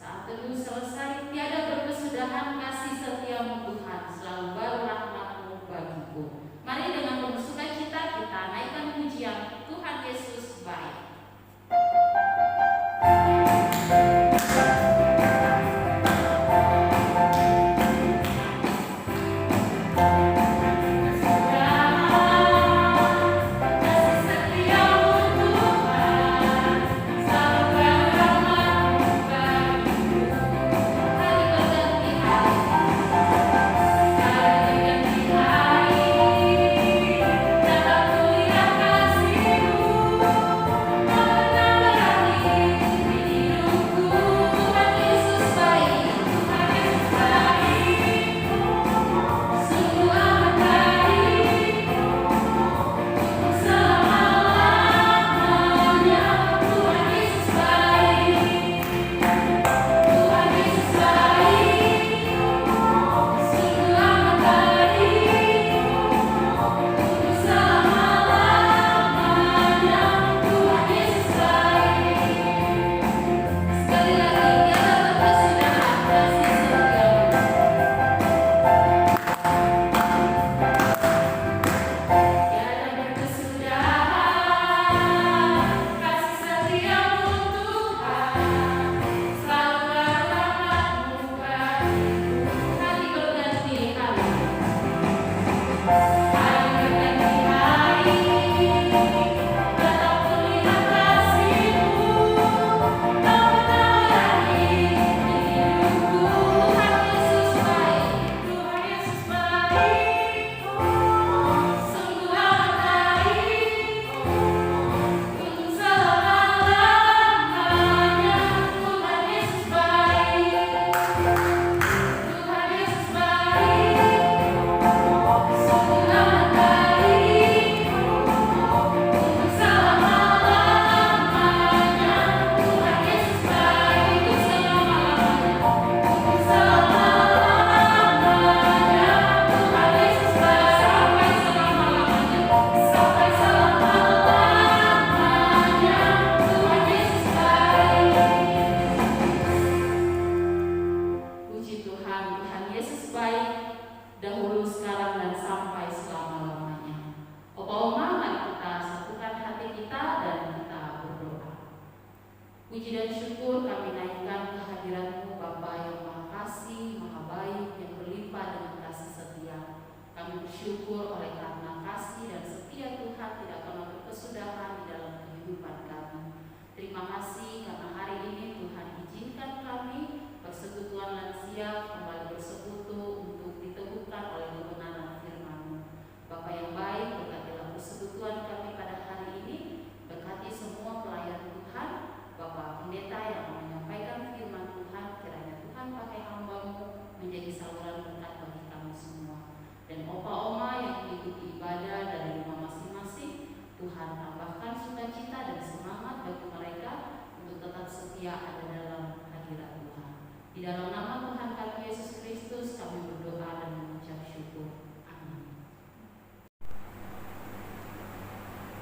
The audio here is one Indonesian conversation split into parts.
Saat teduh selesai, tiada berkesudahan kasih setiamu Tuhan, selalu baru rahmat-Mu bagiku. Mari dengan penuh sukacita kita naikkan pujian Tuhan Yesus baik.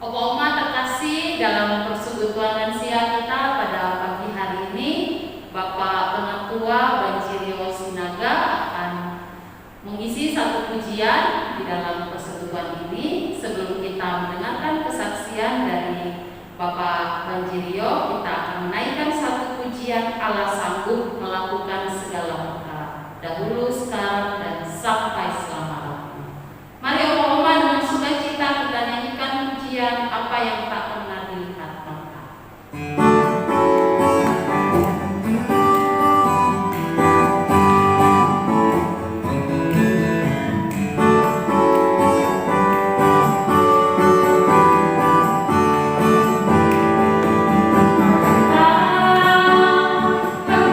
Oma terkasih, dalam persekutuan lansia kita pada pagi hari ini, Bapak Penatua Banjirio Sinaga akan mengisi satu pujian di dalam persekutuan ini. Sebelum kita mendengarkan kesaksian dari Bapak Banjirio, kita akan menaikkan satu pujian Allah sanggup melakukan segala perkara, dahulu, sekarang, dan sampai selama-lamanya. Mari Oma dengan sukacita kita nyanyikan pujian apa yang tak pernah dilihat mata. Tak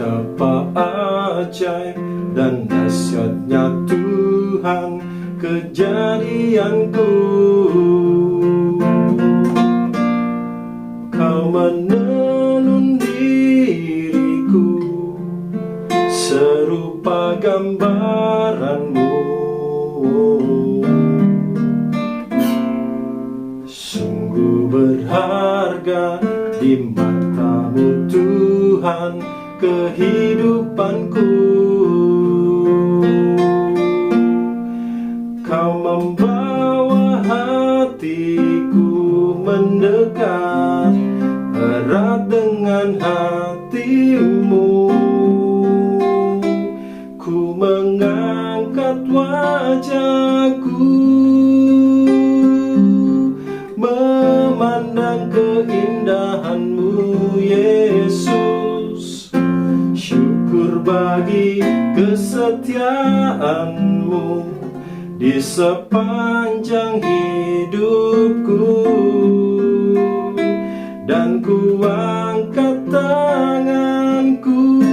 Betapa ajaib dan dahsyatnya Tuhan kejadianku. Kau menenun diriku serupa gambaranmu. Sungguh berharga di matamu Tuhan kehidupanku. Kau membawa hatiku mendekat erat dengan hatimu. Ku mengangkat wajahku memandang keindahanmu Yesus. Syukur bagi kesetiaanmu di sepanjang hidupku. Dan ku angkat tanganku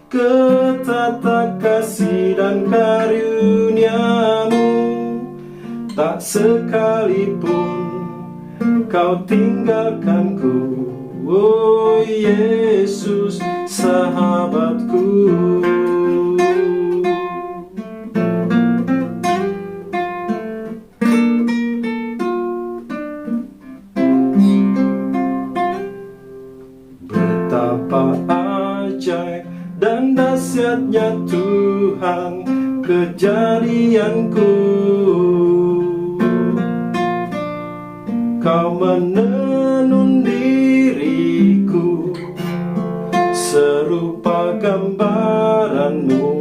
ke tata kasih dan karuniamu. Tak sekalipun kau tinggalkanku, oh Yesus sahabatku. Betapa ajaib dan dahsyatnya Tuhan kejadianku. Kau menenun diriku serupa gambaranmu.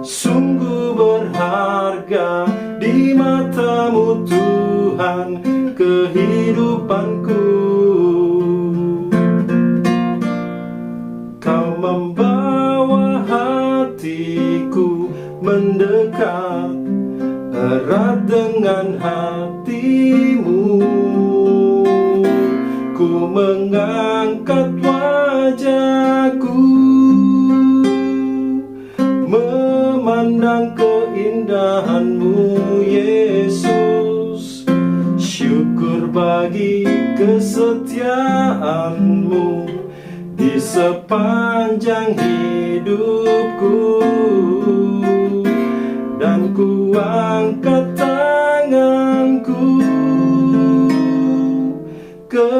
Sungguh berharga di matamu Tuhan kehidupanku. Kau membawa hatiku mendekat erat dengan hatimu. Ku mengangkat wajahku memandang keindahanmu Yesus. Syukur bagi kesetiaanmu di sepanjang hidupku. Dan ku angkat tanganku ke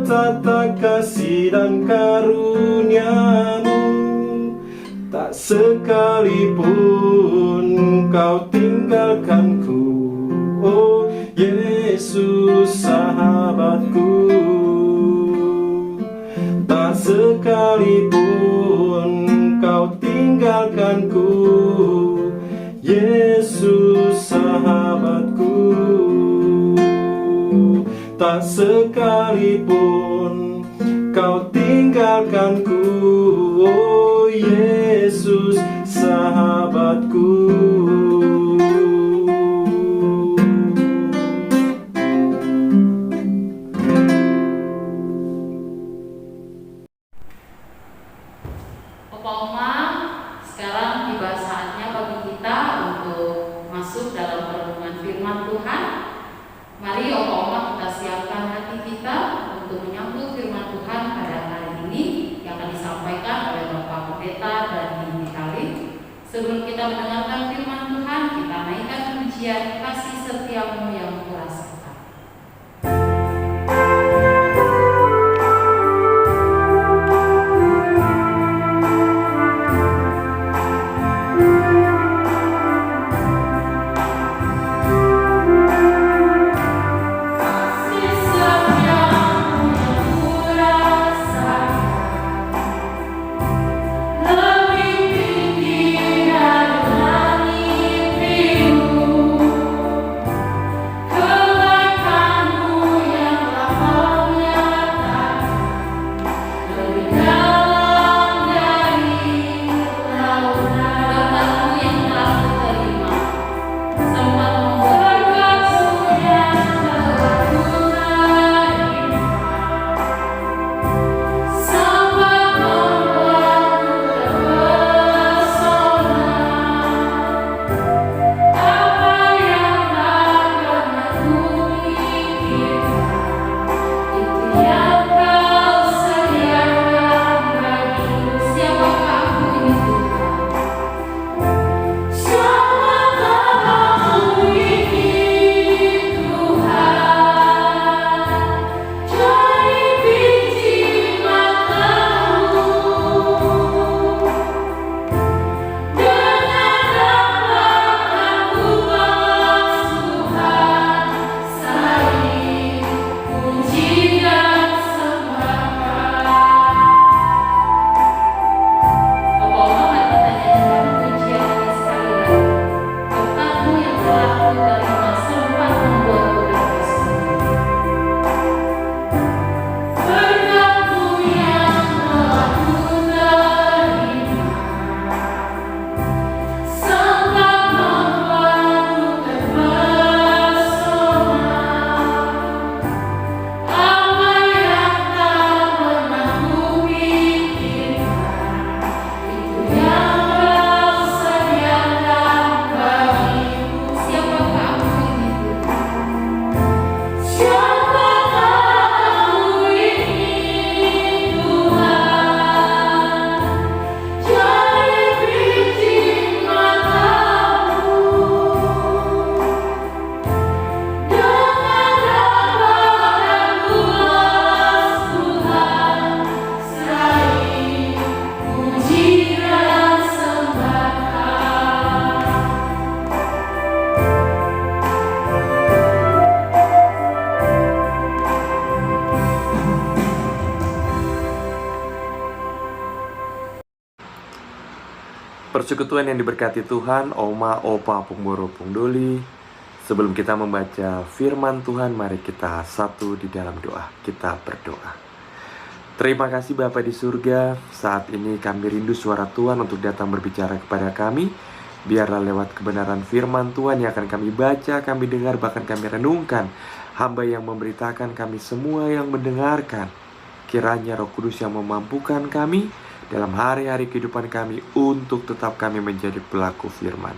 tata kasih dan karuniamu. Tak sekalipun kau tinggalkanku, oh Yesus sahabatku. Tak sekalipun kau tinggalkanku, Yesus sahabatku. Tak sekalipun kau tinggalkanku, oh Yesus sahabatku. Opa Oma, sekarang tiba saatnya bagi kita untuk masuk dalam perenungan firman Tuhan. Mari Opa Oma kita siapkan hati kita untuk menyambut firman Tuhan pada hari ini yang akan disampaikan oleh Bapak Pendeta dan Ibu Kali. Sebelum kita mendengarkan firman Tuhan, kita naikkan pujian kasih setiamu yang kuasa. Lebih tinggi dari langit biru, yang Kau sediakan bagiku. Siapakah aku ini Tuhan? Siapakah aku ini Tuhan? Jadi biji matamu, dengan dapat aku balas Tuhan, saling puji dan sembahkan. Apa kita nyanyikan pujian ini sekali lagi? Berkat-Mu yang telah Ku terima sempat membuatku terpesona. Berkat-Mu yang telah Ku terima sempat membuatku terpesona. Apa yang tak pernah kupikirkan, itu yang Kau sediakan bagiku. Siapakah aku ini Tuhan? Siapakah aku ini Tuhan? Jadi biji matamu, dengan dapat aku balas Tuhan, saling puji dan sembahkan. Persekutuan yang diberkati Tuhan, Oma, Opa, Pungboro, Pungdoli. Sebelum kita membaca firman Tuhan, mari kita satu di dalam doa. Kita berdoa. Terima kasih Bapa di surga, saat ini kami rindu suara Tuhan untuk datang berbicara kepada kami. Biarlah lewat kebenaran firman Tuhan yang akan kami baca, kami dengar, bahkan kami renungkan. Hamba yang memberitakan, kami semua yang mendengarkan. Kiranya Roh Kudus yang memampukan kami dalam hari-hari kehidupan kami untuk tetap kami menjadi pelaku firman.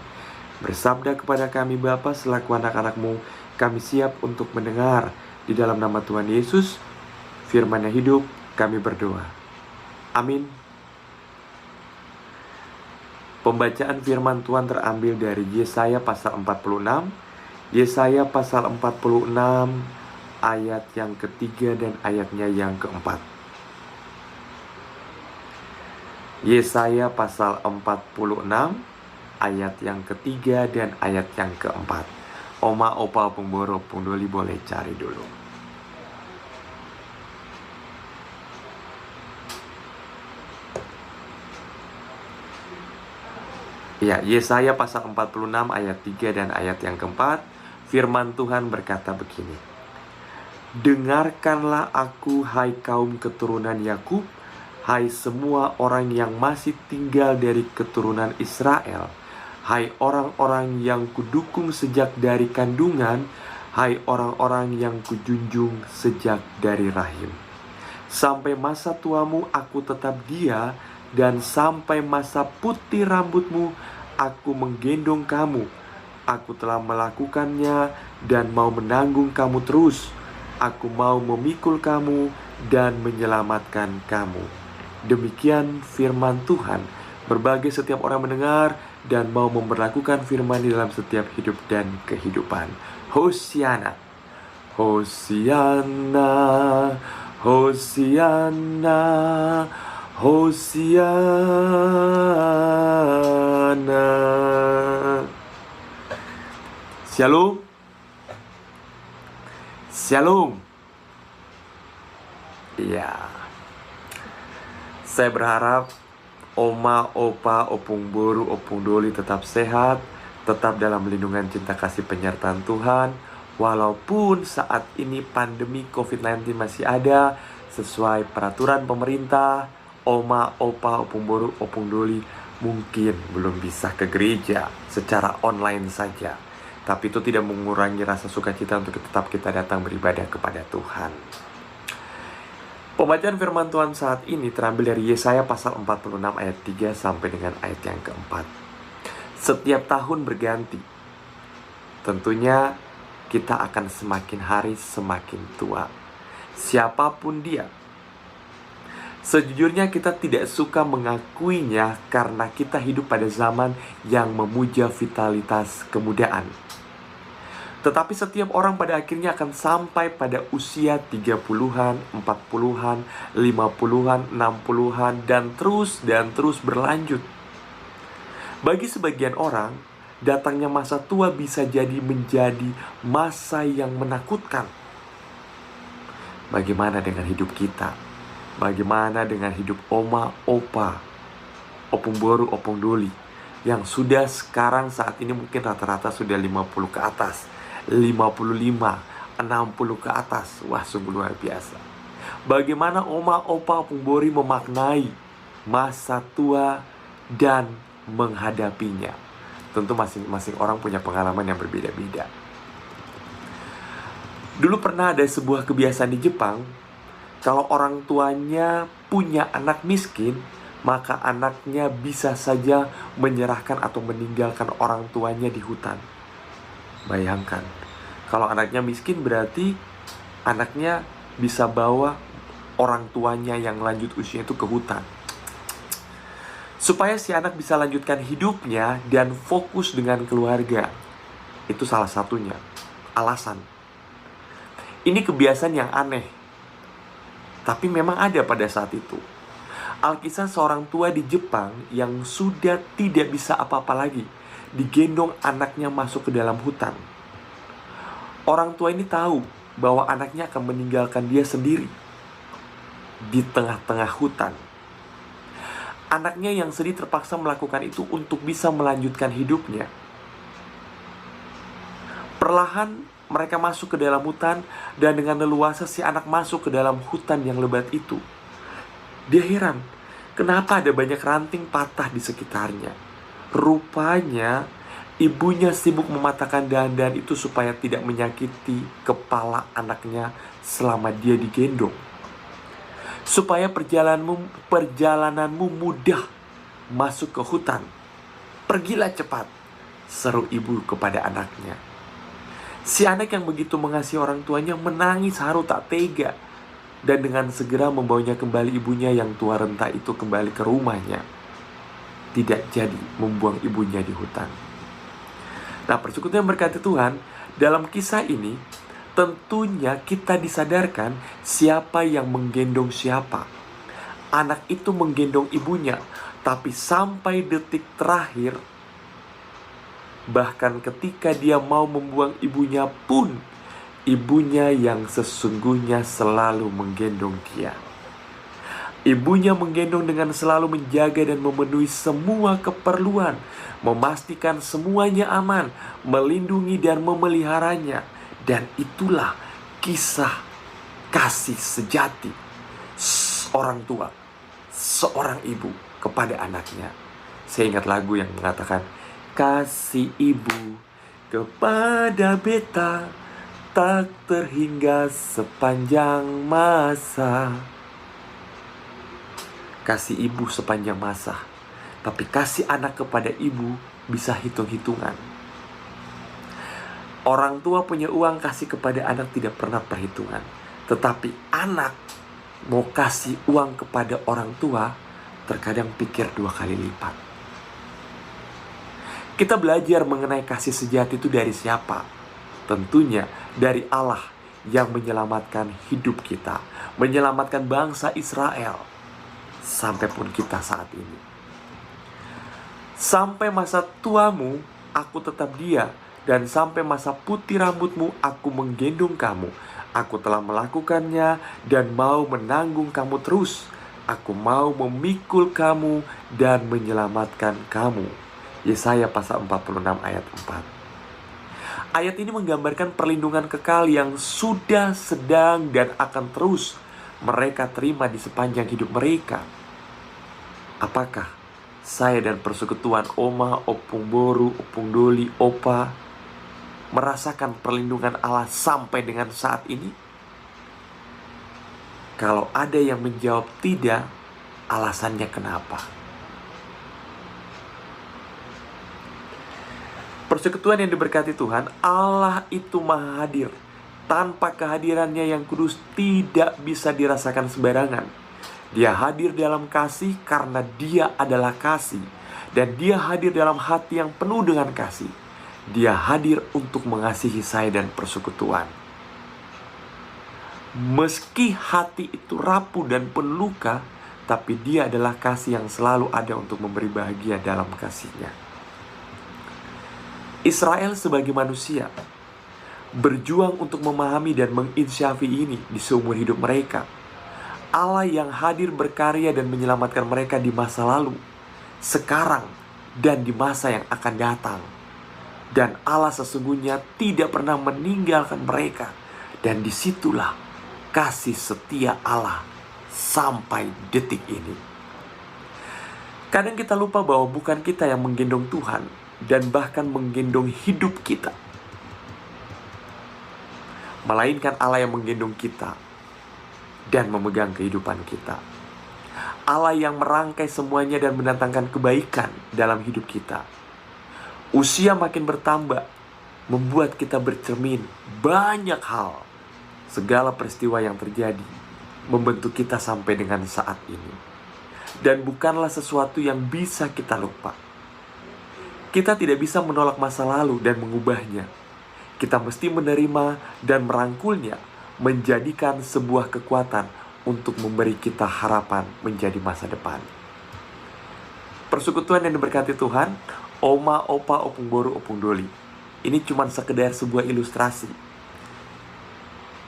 Bersabda kepada kami Bapa selaku anak-anak-Mu, kami siap untuk mendengar. Di dalam nama Tuhan Yesus, firman yang hidup, kami berdoa. Amin. Pembacaan firman Tuhan terambil dari Yesaya pasal 46. Yesaya pasal 46 ayat yang ketiga dan ayatnya yang keempat. Yesaya pasal 46 ayat yang ketiga dan ayat yang keempat. Oma, Opa, Pungboro, Pungdoli boleh cari dulu. Ya, Yesaya pasal 46 ayat 3 dan ayat yang keempat. Firman Tuhan berkata begini. Dengarkanlah aku, hai kaum keturunan Yakub, hai semua orang yang masih tinggal dari keturunan Israel, hai orang-orang yang kudukung sejak dari kandungan, hai orang-orang yang kujunjung sejak dari rahim. Sampai masa tuamu aku tetap dia, dan sampai masa putih rambutmu aku menggendong kamu. Aku telah melakukannya dan mau menanggung kamu terus. Aku mau memikul kamu dan menyelamatkan kamu. Demikian firman Tuhan. Berbagai setiap orang mendengar dan mau memperlakukan firman di dalam setiap hidup dan kehidupan. Hosiana, Hosiana, Hosiana, Hosiana. Shalom. Shalom. Iya. Saya berharap Oma, Opa, Opung Boru, Opung Doli tetap sehat, tetap dalam lindungan cinta kasih penyertaan Tuhan. Walaupun saat ini pandemi COVID-19 masih ada, sesuai peraturan pemerintah, Oma, Opa, Opung Boru, Opung Doli mungkin belum bisa ke gereja secara online saja. Tapi itu tidak mengurangi rasa sukacita untuk tetap kita datang beribadah kepada Tuhan. Pembacaan firman Tuhan saat ini terambil dari Yesaya pasal 46 ayat 3 sampai dengan ayat yang keempat. Setiap tahun berganti. Tentunya kita akan semakin hari semakin tua. siapapun dia. Sejujurnya kita tidak suka mengakuinya karena kita hidup pada zaman yang memuja vitalitas kemudaan. Tetapi setiap orang pada akhirnya akan sampai pada usia 30-an, 40-an, 50-an, 60-an, dan terus berlanjut. Bagi sebagian orang, datangnya masa tua bisa menjadi masa yang menakutkan. Bagaimana dengan hidup kita? Bagaimana dengan hidup oma, opa, opung boru, opung doli yang sudah sekarang saat ini mungkin rata-rata sudah 50 ke atas, 55, 60 ke atas. Wah, sungguh luar biasa. Bagaimana oma, opa, opung bori memaknai masa tua dan menghadapinya. Tentu masing-masing orang punya pengalaman yang berbeda-beda. Dulu pernah ada sebuah kebiasaan di Jepang. Kalau orang tuanya punya anak miskin, maka anaknya bisa saja menyerahkan atau meninggalkan orang tuanya di hutan. Bayangkan, kalau anaknya miskin berarti anaknya bisa bawa orang tuanya yang lanjut usia itu ke hutan. Supaya si anak bisa lanjutkan hidupnya dan fokus dengan keluarga. Itu salah satunya, alasan. Ini kebiasaan yang aneh, tapi memang ada pada saat itu. Alkisah seorang tua di Jepang yang sudah tidak bisa apa-apa lagi, digendong anaknya masuk ke dalam hutan. Orang tua ini tahu bahwa anaknya akan meninggalkan dia sendiri di tengah-tengah hutan. Anaknya yang sedih terpaksa melakukan itu untuk bisa melanjutkan hidupnya. Perlahan mereka masuk ke dalam hutan, dan dengan leluasa si anak masuk ke dalam hutan yang lebat itu. Dia heran, kenapa ada banyak ranting patah di sekitarnya. Rupanya ibunya sibuk mematahkan dahan-dahan itu supaya tidak menyakiti kepala anaknya selama dia digendong. Supaya perjalananmu mudah masuk ke hutan. Pergilah cepat, seru ibu kepada anaknya. Si anak yang begitu mengasihi orang tuanya menangis haru tak tega, dan dengan segera membawanya kembali ibunya yang tua renta itu kembali ke rumahnya. Tidak jadi membuang ibunya di hutan. Nah, persekutuan berkati Tuhan, dalam kisah ini tentunya kita disadarkan siapa yang menggendong siapa. Anak itu menggendong ibunya, tapi sampai detik terakhir, bahkan ketika dia mau membuang ibunya pun, ibunya yang sesungguhnya selalu menggendong dia. Ibunya menggendong dengan selalu menjaga dan memenuhi semua keperluan, memastikan semuanya aman, melindungi dan memeliharanya. Dan itulah kisah kasih sejati seorang tua, seorang ibu kepada anaknya. Saya ingat lagu yang mengatakan, kasih ibu kepada beta tak terhingga sepanjang masa. Kasih ibu sepanjang masa, tapi kasih anak kepada ibu bisa hitung-hitungan. Orang tua punya uang, kasih kepada anak tidak pernah perhitungan. Tetapi anak mau kasih uang kepada orang tua, terkadang pikir 2 kali lipat. Kita belajar mengenai kasih sejati itu dari siapa? Tentunya dari Allah yang menyelamatkan hidup kita, menyelamatkan bangsa Israel, sampai pun kita saat ini. Sampai masa tuamu, aku tetap dia, dan sampai masa putih rambutmu, aku menggendong kamu. Aku telah melakukannya dan mau menanggung kamu terus. Aku mau memikul kamu dan menyelamatkan kamu. Yesaya pasal 46 ayat 4. Ayat ini menggambarkan perlindungan kekal yang sudah, sedang, dan akan terus mereka terima di sepanjang hidup mereka. Apakah saya dan persekutuan Oma, Opung Boru, Opung Doli, Opa merasakan perlindungan Allah sampai dengan saat ini? Kalau ada yang menjawab tidak, alasannya kenapa? Persekutuan yang diberkati Tuhan, Allah itu maha hadir Tanpa kehadirannya yang kudus tidak bisa dirasakan sembarangan. Dia hadir dalam kasih karena dia adalah kasih. Dan dia hadir dalam hati yang penuh dengan kasih. Dia hadir untuk mengasihi saya dan persekutuan. Meski hati itu rapuh dan penuh luka, tapi dia adalah kasih yang selalu ada untuk memberi bahagia dalam kasihnya. Israel sebagai manusia berjuang untuk memahami dan menginsyafi ini di seumur hidup mereka. Allah yang hadir berkarya dan menyelamatkan mereka di masa lalu, sekarang, dan di masa yang akan datang. Dan Allah sesungguhnya tidak pernah meninggalkan mereka. Dan disitulah kasih setia Allah sampai detik ini. Kadang kita lupa bahwa bukan kita yang menggendong Tuhan dan bahkan menggendong hidup kita, melainkan Allah yang menggendong kita dan memegang kehidupan kita. Allah yang merangkai semuanya dan mendatangkan kebaikan dalam hidup kita. Usia makin bertambah, membuat kita bercermin banyak hal. Segala peristiwa yang terjadi membentuk kita sampai dengan saat ini. Dan bukanlah sesuatu yang bisa kita lupa. Kita tidak bisa menolak masa lalu dan mengubahnya. Kita mesti menerima dan merangkulnya, menjadikan sebuah kekuatan untuk memberi kita harapan menjadi masa depan. Persekutuan yang diberkati Tuhan, Oma, Opa, Opung Boru, Opung Doli, ini cuma sekedar sebuah ilustrasi.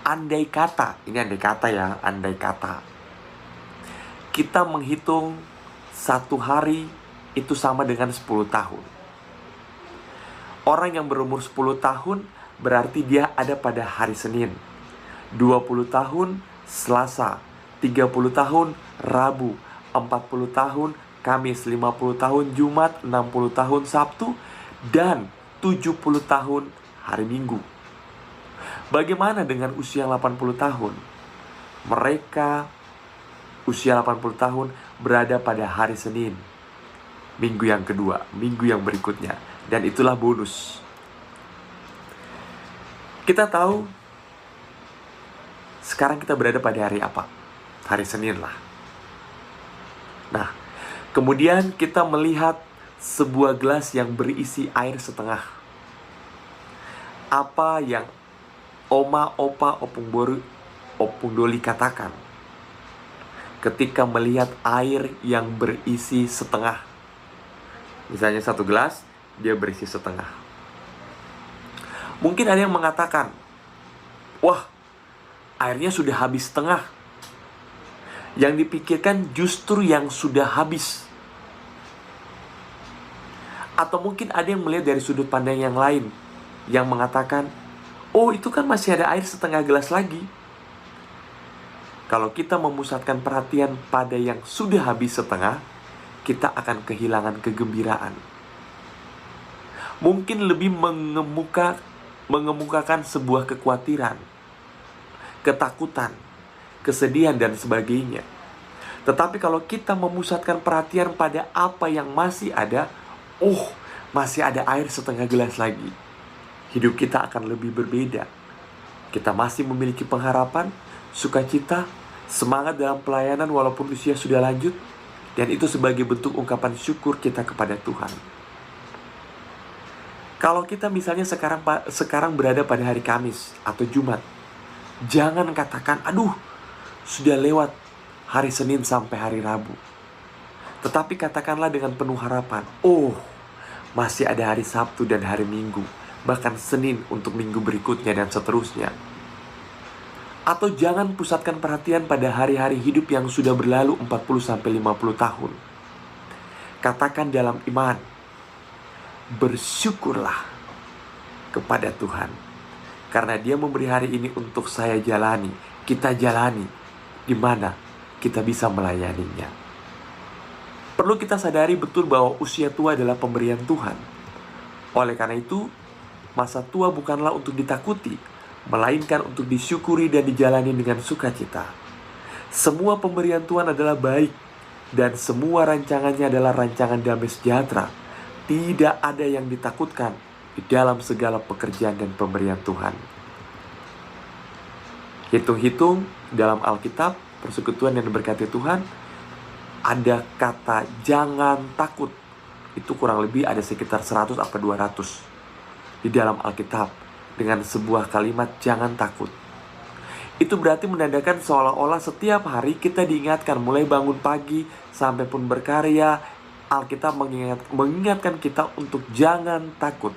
Andai kata, ini andai kata ya, andai kata kita menghitung satu hari itu sama dengan 10 tahun. Orang yang berumur 10 tahun berarti dia ada pada hari Senin, 20 tahun Selasa, 30 tahun Rabu, 40 tahun Kamis, 50 tahun Jumat, 60 tahun Sabtu, dan 70 tahun hari Minggu. Bagaimana dengan usia 80 tahun? Mereka usia 80 tahun berada pada hari Senin, minggu yang kedua, minggu yang berikutnya. Dan itulah bonus. Kita tahu sekarang kita berada pada hari apa? Hari Senin lah. Nah, kemudian kita melihat sebuah gelas yang berisi air setengah. Apa yang Oma, Opa, Opung Boru, Opung Doli katakan ketika melihat air yang berisi setengah? Misalnya satu gelas, dia berisi setengah. Mungkin ada yang mengatakan, wah, airnya sudah habis setengah. Yang dipikirkan justru yang sudah habis. Atau mungkin ada yang melihat dari sudut pandang yang lain, yang mengatakan, oh, itu kan masih ada air setengah gelas lagi. Kalau kita memusatkan perhatian pada yang sudah habis setengah, kita akan kehilangan kegembiraan. Mungkin lebih mengemukakan sebuah kekhawatiran, ketakutan, kesedihan, dan sebagainya. Tetapi kalau kita memusatkan perhatian pada apa yang masih ada, oh, masih ada air setengah gelas lagi, hidup kita akan lebih berbeda. Kita masih memiliki pengharapan, sukacita, semangat dalam pelayanan walaupun usia sudah lanjut, dan itu sebagai bentuk ungkapan syukur kita kepada Tuhan. Kalau kita misalnya sekarang berada pada hari Kamis atau Jumat, jangan katakan, aduh, sudah lewat hari Senin sampai hari Rabu. Tetapi katakanlah dengan penuh harapan, oh, masih ada hari Sabtu dan hari Minggu, bahkan Senin untuk minggu berikutnya dan seterusnya. Atau jangan pusatkan perhatian pada hari-hari hidup yang sudah berlalu 40-50 tahun. Katakan dalam iman, bersyukurlah kepada Tuhan, karena Dia memberi hari ini untuk saya jalani, kita jalani, di mana kita bisa melayaninya. Perlu kita sadari betul bahwa usia tua adalah pemberian Tuhan. Oleh karena itu, masa tua bukanlah untuk ditakuti, melainkan untuk disyukuri dan dijalani dengan sukacita. Semua pemberian Tuhan adalah baik, dan semua rancangannya adalah rancangan damai sejahtera. Tidak ada yang ditakutkan di dalam segala pekerjaan dan pemberian Tuhan. Hitung-hitung dalam Alkitab, persekutuan yang diberkati Tuhan, ada kata jangan takut. Itu kurang lebih ada sekitar 100 atau 200 di dalam Alkitab dengan sebuah kalimat jangan takut. Itu berarti menandakan seolah-olah setiap hari kita diingatkan, mulai bangun pagi sampai pun berkarya, Alkitab mengingatkan kita untuk jangan takut.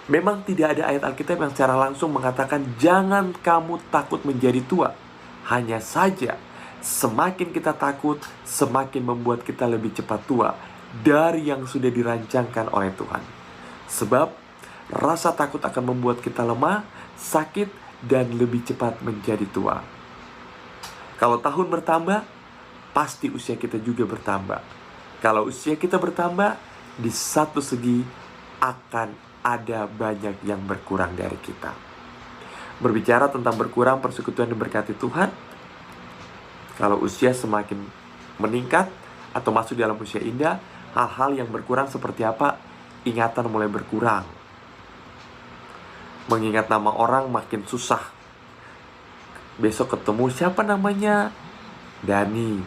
Memang tidak ada ayat Alkitab yang secara langsung mengatakan jangan kamu takut menjadi tua. Hanya saja semakin kita takut, semakin membuat kita lebih cepat tua dari yang sudah dirancangkan oleh Tuhan. Sebab rasa takut akan membuat kita lemah, sakit, dan lebih cepat menjadi tua. Kalau tahun bertambah, pasti usia kita juga bertambah. Kalau usia kita bertambah, di satu segi akan ada banyak yang berkurang dari kita. Berbicara tentang berkurang persekutuan diberkati Tuhan, kalau usia semakin meningkat atau masuk dalam usia indah, hal-hal yang berkurang seperti apa? Ingatan mulai berkurang. Mengingat nama orang makin susah. Besok ketemu siapa namanya? Dani.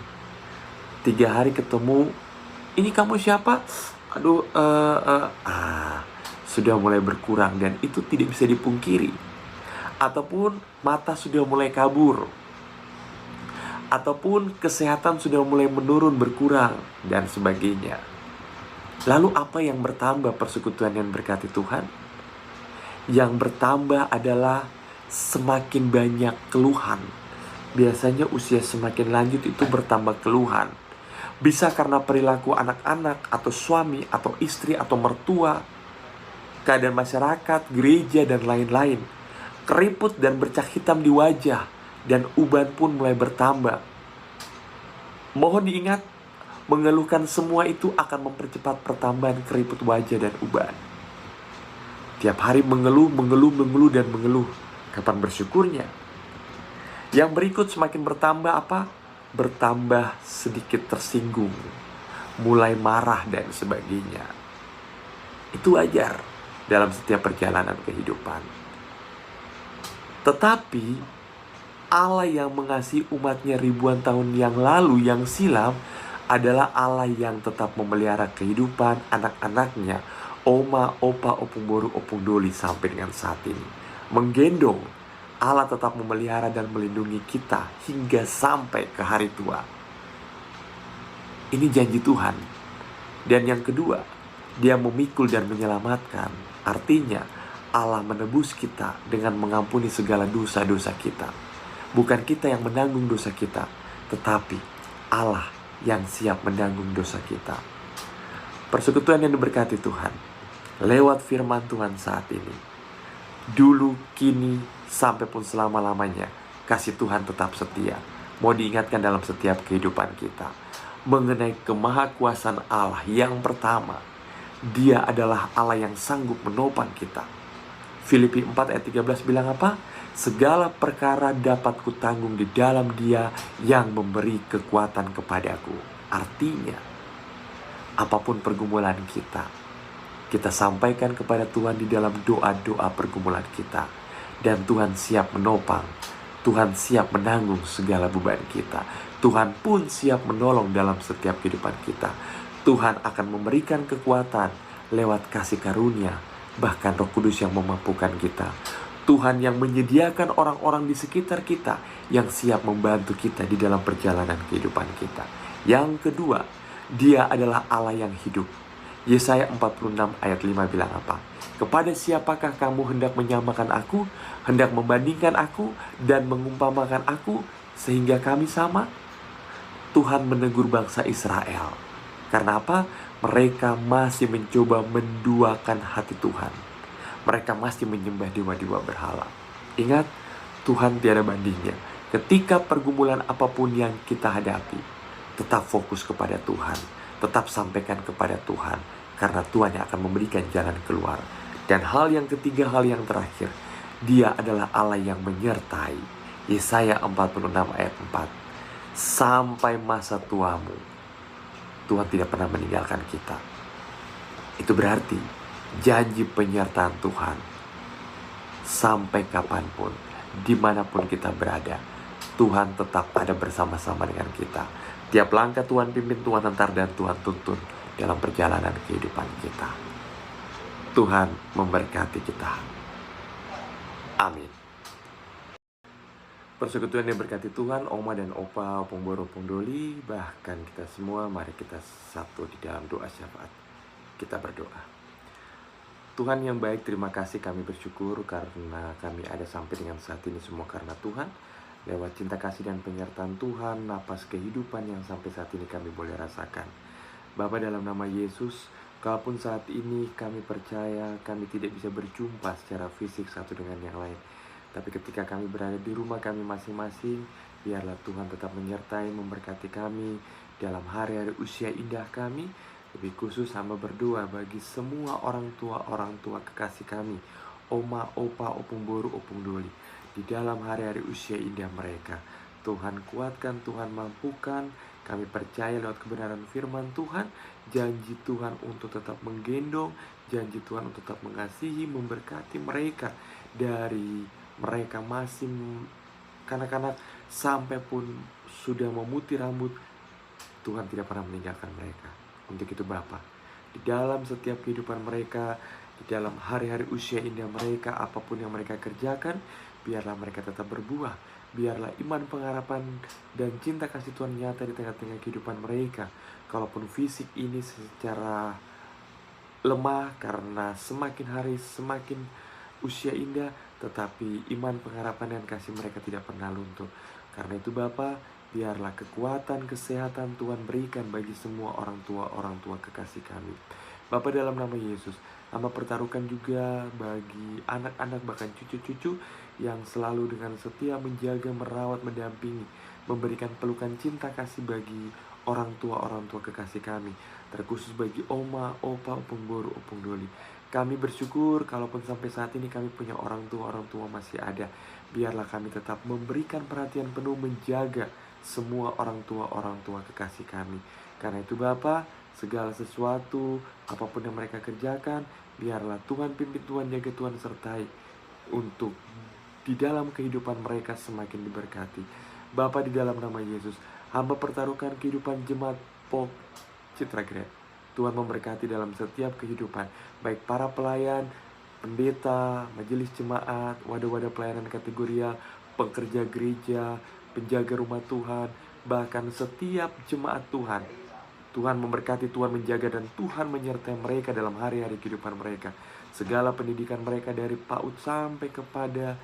3 hari ketemu, ini kamu siapa? Aduh, sudah mulai berkurang dan itu tidak bisa dipungkiri. Ataupun mata sudah mulai kabur. Ataupun kesehatan sudah mulai menurun, berkurang, dan sebagainya. Lalu apa yang bertambah persekutuan yang berkati Tuhan? Yang bertambah adalah semakin banyak keluhan. Biasanya usia semakin lanjut itu bertambah keluhan. Bisa karena perilaku anak-anak, atau suami, atau istri, atau mertua, keadaan masyarakat, gereja, dan lain-lain. Keriput dan bercak hitam di wajah, dan uban pun mulai bertambah. Mohon diingat, mengeluhkan semua itu akan mempercepat pertambahan keriput wajah dan uban. Tiap hari mengeluh, dan mengeluh. Kapan bersyukurnya? Yang berikut semakin bertambah apa? Bertambah sedikit tersinggung, mulai marah dan sebagainya. Itu wajar dalam setiap perjalanan kehidupan. Tetapi Allah yang mengasihi umatnya ribuan tahun yang lalu, yang silam, adalah Allah yang tetap memelihara kehidupan anak-anaknya, oma, opa, opung boru, opung doli sampai dengan saat ini. Menggendong, Allah tetap memelihara dan melindungi kita hingga sampai ke hari tua. Ini janji Tuhan. Dan yang kedua, Dia memikul dan menyelamatkan. Artinya Allah menebus kita dengan mengampuni segala dosa-dosa kita. Bukan kita yang menanggung dosa kita, tetapi Allah yang siap menanggung dosa kita. Persekutuan yang diberkati Tuhan, lewat firman Tuhan saat ini, dulu, kini, sampai pun selama-lamanya, kasih Tuhan tetap setia. Mau diingatkan dalam setiap kehidupan kita mengenai kemahakuasaan Allah. Yang pertama, Dia adalah Allah yang sanggup menopang kita. Filipi 4 ayat 13 bilang apa? Segala perkara dapat kutanggung di dalam Dia yang memberi kekuatan kepadaku. Artinya, apapun pergumulan kita sampaikan kepada Tuhan di dalam doa-doa pergumulan kita. Dan Tuhan siap menopang. Tuhan siap menanggung segala beban kita. Tuhan pun siap menolong dalam setiap kehidupan kita. Tuhan akan memberikan kekuatan lewat kasih karunia, bahkan Roh Kudus yang memampukan kita. Tuhan yang menyediakan orang-orang di sekitar kita yang siap membantu kita di dalam perjalanan kehidupan kita. Yang kedua, Dia adalah Allah yang hidup. Yesaya 46 ayat 5 bilang apa? Kepada siapakah kamu hendak menyamakan aku, hendak membandingkan aku, dan mengumpamakan aku, sehingga kami sama? Tuhan menegur bangsa Israel. Karena apa? Mereka masih mencoba menduakan hati Tuhan. Mereka masih menyembah dewa-dewa berhala. Ingat, Tuhan tiada bandingnya. Ketika pergumulan apapun yang kita hadapi, tetap fokus kepada Tuhan. Tetap sampaikan kepada Tuhan. Karena Tuhan yang akan memberikan jalan keluar. Dan hal yang ketiga, hal yang terakhir, Dia adalah Allah yang menyertai. Yesaya 46 ayat 4. Sampai masa tuamu, Tuhan tidak pernah meninggalkan kita. Itu berarti janji penyertaan Tuhan sampai kapanpun. dimanapun kita berada, Tuhan tetap ada bersama-sama dengan kita. Tiap langkah Tuhan pimpin, Tuhan antar, dan Tuhan tuntun dalam perjalanan kehidupan kita. Tuhan memberkati kita. Amin. Persekutuan yang berkati Tuhan, Oma dan Opa, Opung Boro, Opung Doli, bahkan kita semua, mari kita satu di dalam doa syafaat. Kita berdoa. Tuhan yang baik, terima kasih, kami bersyukur karena kami ada sampai dengan saat ini semua karena Tuhan. Lewat cinta kasih dan penyertaan Tuhan, napas kehidupan yang sampai saat ini kami boleh rasakan. Bapa, dalam nama Yesus, kalaupun saat ini kami percaya kami tidak bisa berjumpa secara fisik satu dengan yang lain, tapi ketika kami berada di rumah kami masing-masing, biarlah Tuhan tetap menyertai, memberkati kami dalam hari-hari usia indah kami. Lebih khusus hamba berdoa bagi semua orang tua kekasih kami, Oma, Opa, Opung Boru, Opung Doli, di dalam hari-hari usia indah mereka. Tuhan kuatkan, Tuhan mampukan. Kami percaya lewat kebenaran firman Tuhan, janji Tuhan untuk tetap menggendong, janji Tuhan untuk tetap mengasihi, memberkati mereka dari mereka masih kanak-kanak sampai pun sudah memutih rambut. Tuhan tidak pernah meninggalkan mereka. Untuk itu Bapa, di dalam setiap kehidupan mereka, di dalam hari-hari usia indah mereka, apapun yang mereka kerjakan, biarlah mereka tetap berbuah. Biarlah iman, pengharapan, dan cinta kasih Tuhan nyata di tengah-tengah kehidupan mereka. Kalaupun fisik ini secara lemah karena semakin hari semakin usia indah, tetapi iman, pengharapan, dan kasih mereka tidak pernah luntur. Karena itu Bapa, biarlah kekuatan, kesehatan Tuhan berikan bagi semua orang tua kekasih kami. Bapa, dalam nama Yesus, hamba pertaruhkan juga bagi anak-anak bahkan cucu-cucu yang selalu dengan setia menjaga, merawat, mendampingi, memberikan pelukan cinta kasih bagi orang tua kekasih kami, terkhusus bagi Oma, Opa, Opung Boru, Opung Doli. Kami bersyukur kalaupun sampai saat ini kami punya orang tua masih ada. Biarlah kami tetap memberikan perhatian penuh, menjaga semua orang tua kekasih kami. Karena itu Bapa, segala sesuatu apapun yang mereka kerjakan, biarlah Tuhan pimpin, Tuhan jaga, Tuhan sertai untuk di dalam kehidupan mereka semakin diberkati. Bapa, di dalam nama Yesus, hamba pertaruhkan kehidupan jemaat POK Citra Grand. Tuhan memberkati dalam setiap kehidupan, baik para pelayan, pendeta, majelis jemaat, wadah-wadah pelayanan kategorial, pekerja gereja, penjaga rumah Tuhan, bahkan setiap jemaat Tuhan. Tuhan memberkati, Tuhan menjaga, dan Tuhan menyertai mereka dalam hari-hari kehidupan mereka. Segala pendidikan mereka dari PAUD sampai kepada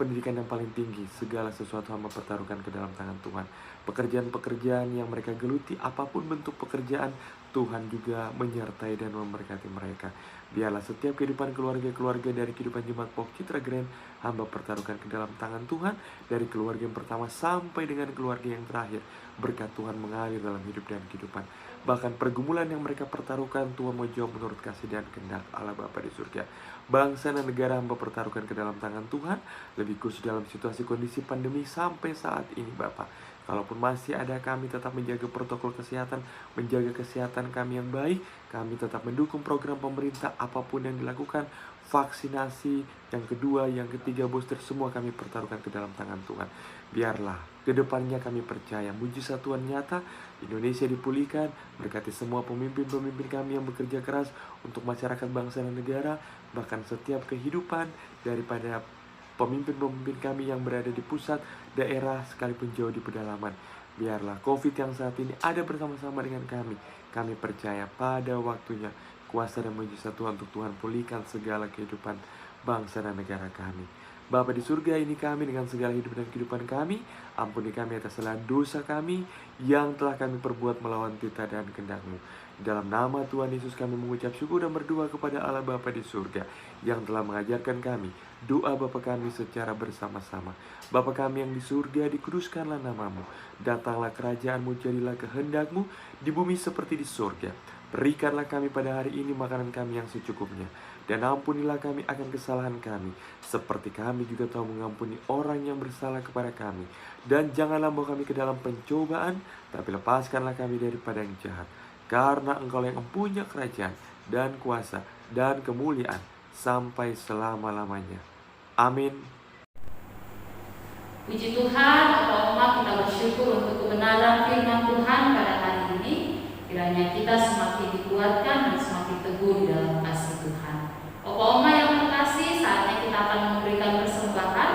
pendidikan yang paling tinggi, segala sesuatu hamba pertaruhkan ke dalam tangan Tuhan. Pekerjaan-pekerjaan yang mereka geluti, apapun bentuk pekerjaan, Tuhan juga menyertai dan memberkati mereka. Biarlah setiap kehidupan keluarga-keluarga dari kehidupan jemaat POK Citra Grand, hamba pertaruhkan ke dalam tangan Tuhan. Dari keluarga yang pertama sampai dengan keluarga yang terakhir, berkat Tuhan mengalir dalam hidup dan kehidupan. Bahkan pergumulan yang mereka pertaruhkan, Tuhan mau jawab menurut kasih dan kehendak Allah Bapa di surga. Bangsa dan negara hamba pertaruhkan ke dalam tangan Tuhan, lebih khusus dalam situasi kondisi pandemi sampai saat ini Bapa. Kalaupun masih ada, kami tetap menjaga protokol kesehatan, menjaga kesehatan kami yang baik. Kami tetap mendukung program pemerintah apapun yang dilakukan, vaksinasi yang kedua, yang ketiga, booster, semua kami pertaruhkan ke dalam tangan Tuhan. Biarlah kedepannya kami percaya mujizat Tuhan nyata, Indonesia dipulihkan, berkati semua pemimpin-pemimpin kami yang bekerja keras untuk masyarakat, bangsa, dan negara, bahkan setiap kehidupan daripada pemimpin-pemimpin kami yang berada di pusat, daerah, sekalipun jauh di pedalaman. Biarlah COVID yang saat ini ada bersama-sama dengan kami. Kami percaya pada waktunya kuasa dan mujizat Tuhan untuk Tuhan pulihkan segala kehidupan bangsa dan negara kami. Bapa di surga, ini kami dengan segala hidup dan kehidupan kami. Ampuni kami atas segala dosa kami yang telah kami perbuat melawan titah dan kehendak-Mu. Dalam nama Tuhan Yesus kami mengucap syukur dan berdoa kepada Allah Bapa di surga yang telah mengajarkan kami doa Bapa kami secara bersama-sama. Bapa kami yang di surga, dikuduskanlah nama-Mu. Datanglah kerajaan-Mu, jadilah kehendak-Mu di bumi seperti di surga. Berikanlah kami pada hari ini makanan kami yang secukupnya. Dan ampunilah kami akan kesalahan kami, seperti kami juga tahu mengampuni orang yang bersalah kepada kami. Dan janganlah membawa kami ke dalam pencobaan, tapi lepaskanlah kami daripada yang jahat. Karena Engkau yang mempunyai kerajaan dan kuasa dan kemuliaan sampai selama-lamanya. Amin. Puji Tuhan, Opa-Oma, kita bersyukur untuk kebenaran firman Tuhan pada hari ini. Kiranya kita semakin dikuatkan dan semakin teguh di dalam kasih Tuhan. Opa-Oma yang terkasih, saatnya kita akan memberikan persembahan.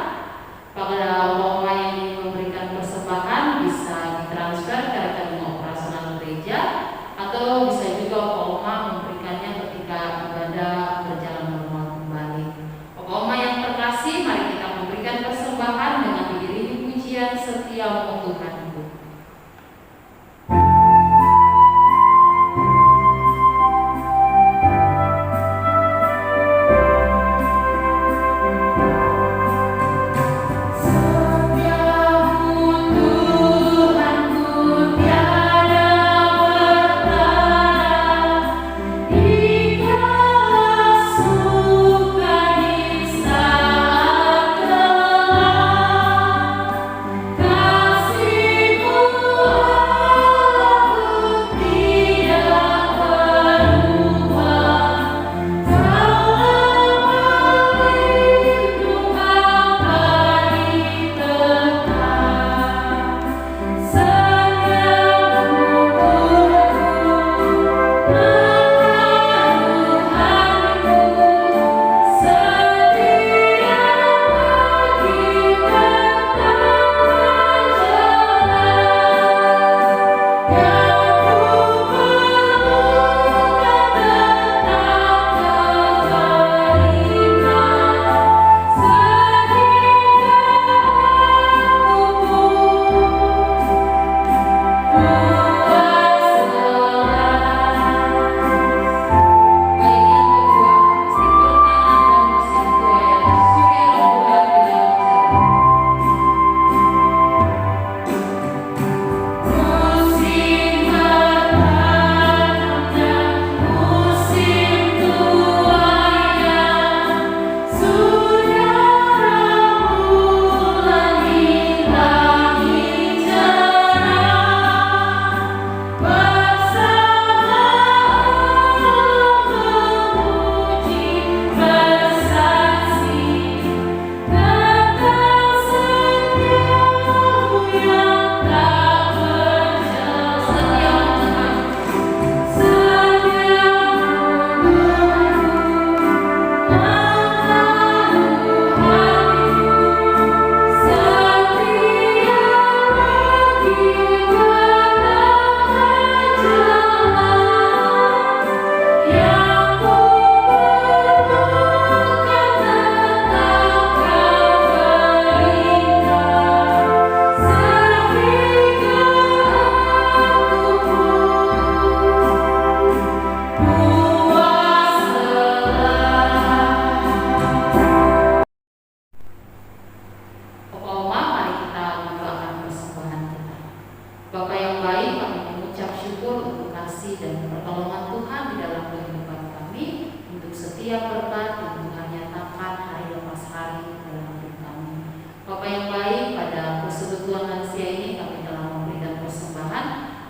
Pada Opa-Oma yang ingin memberikan persembahan bisa ditransfer ke rekening operasional gereja, atau bisa juga Opa-Oma memberikannya ketika ibadah berjalan normal kembali. Opa-Oma yang terkasih, mari kita memberikan persembahan dengan diiringi pujian setia Tuhan.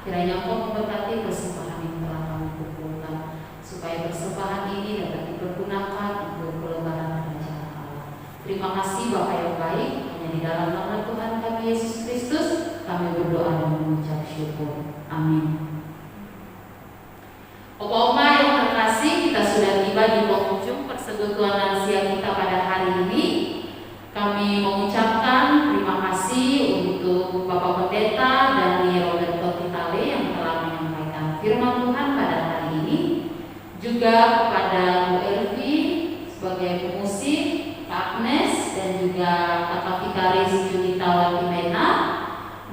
Kiranya Engkau memberkati persembahan yang telah kami kumpulkan, supaya persembahan ini dapat dipergunakan untuk pelebaran kerajaan Allah. Terima kasih Bapa yang baik, hanya di dalam nama Tuhan kami Yesus Kristus kami berdoa dan mengucap syukur. Amin. Opa-oma yang terkasih, kita sudah tiba di penghujung persekutuan lansia kita pada hari ini. Kami mengucapkan terima kasih untuk Bapak Pendeta Dani Roberto Titale yang telah menyampaikan firman Tuhan pada hari ini, juga kepada Bu Elvi sebagai pemusik, Kak Agnes, dan juga Kakak Vikaris Junita Watimena,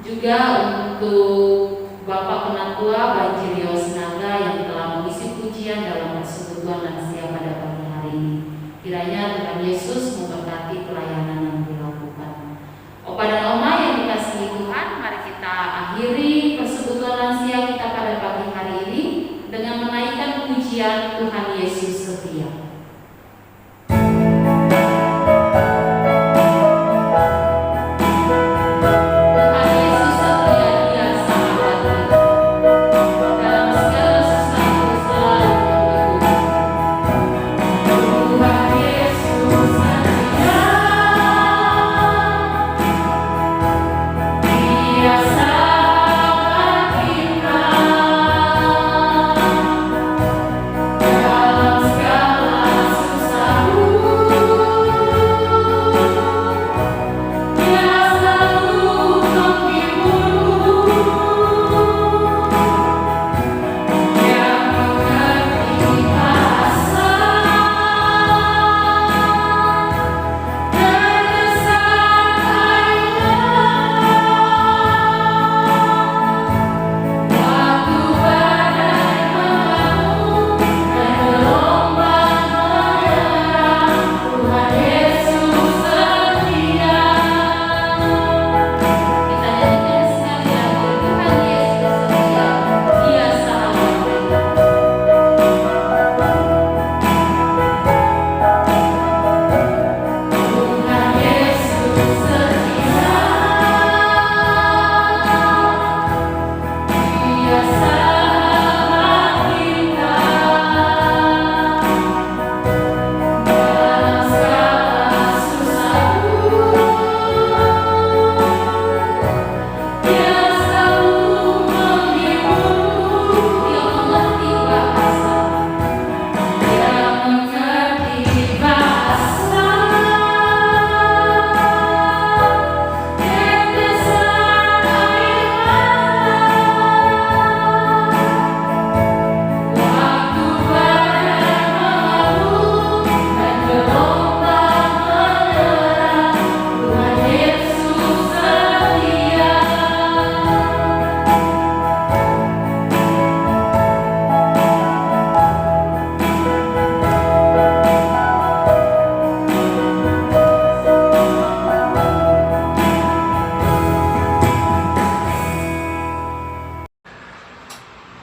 juga untuk Bapak Penatua Banjirio Sinaga yang telah mengisi pujian dalam persekutuan lansia pada pagi hari ini. Kiranya Tuhan Yesus memberkati pelayanan yang dilakukan. Opa dan Oma yang dikasihi Tuhan, mari kita akhiri persekutuan lansia kita pada pagi hari ini dengan menaikkan pujian Tuhan Yesus setia. Tuhan Yesus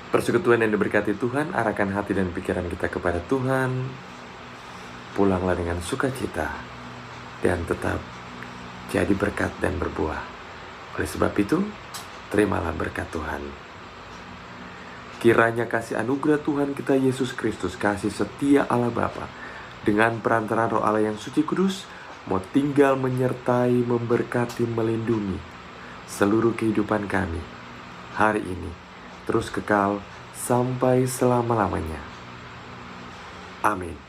Persekutuan yang diberkati Tuhan, arahkan hati dan pikiran kita kepada Tuhan. Pulanglah dengan sukacita dan tetap jadi berkat dan berbuah. Oleh sebab itu, terimalah berkat Tuhan. Kiranya kasih anugerah Tuhan kita Yesus Kristus, kasih setia Allah Bapa, dengan perantaraan Roh Allah yang suci kudus, mau tinggal menyertai, memberkati, melindungi seluruh kehidupan kami hari ini, terus kekal sampai selama-lamanya. Amin.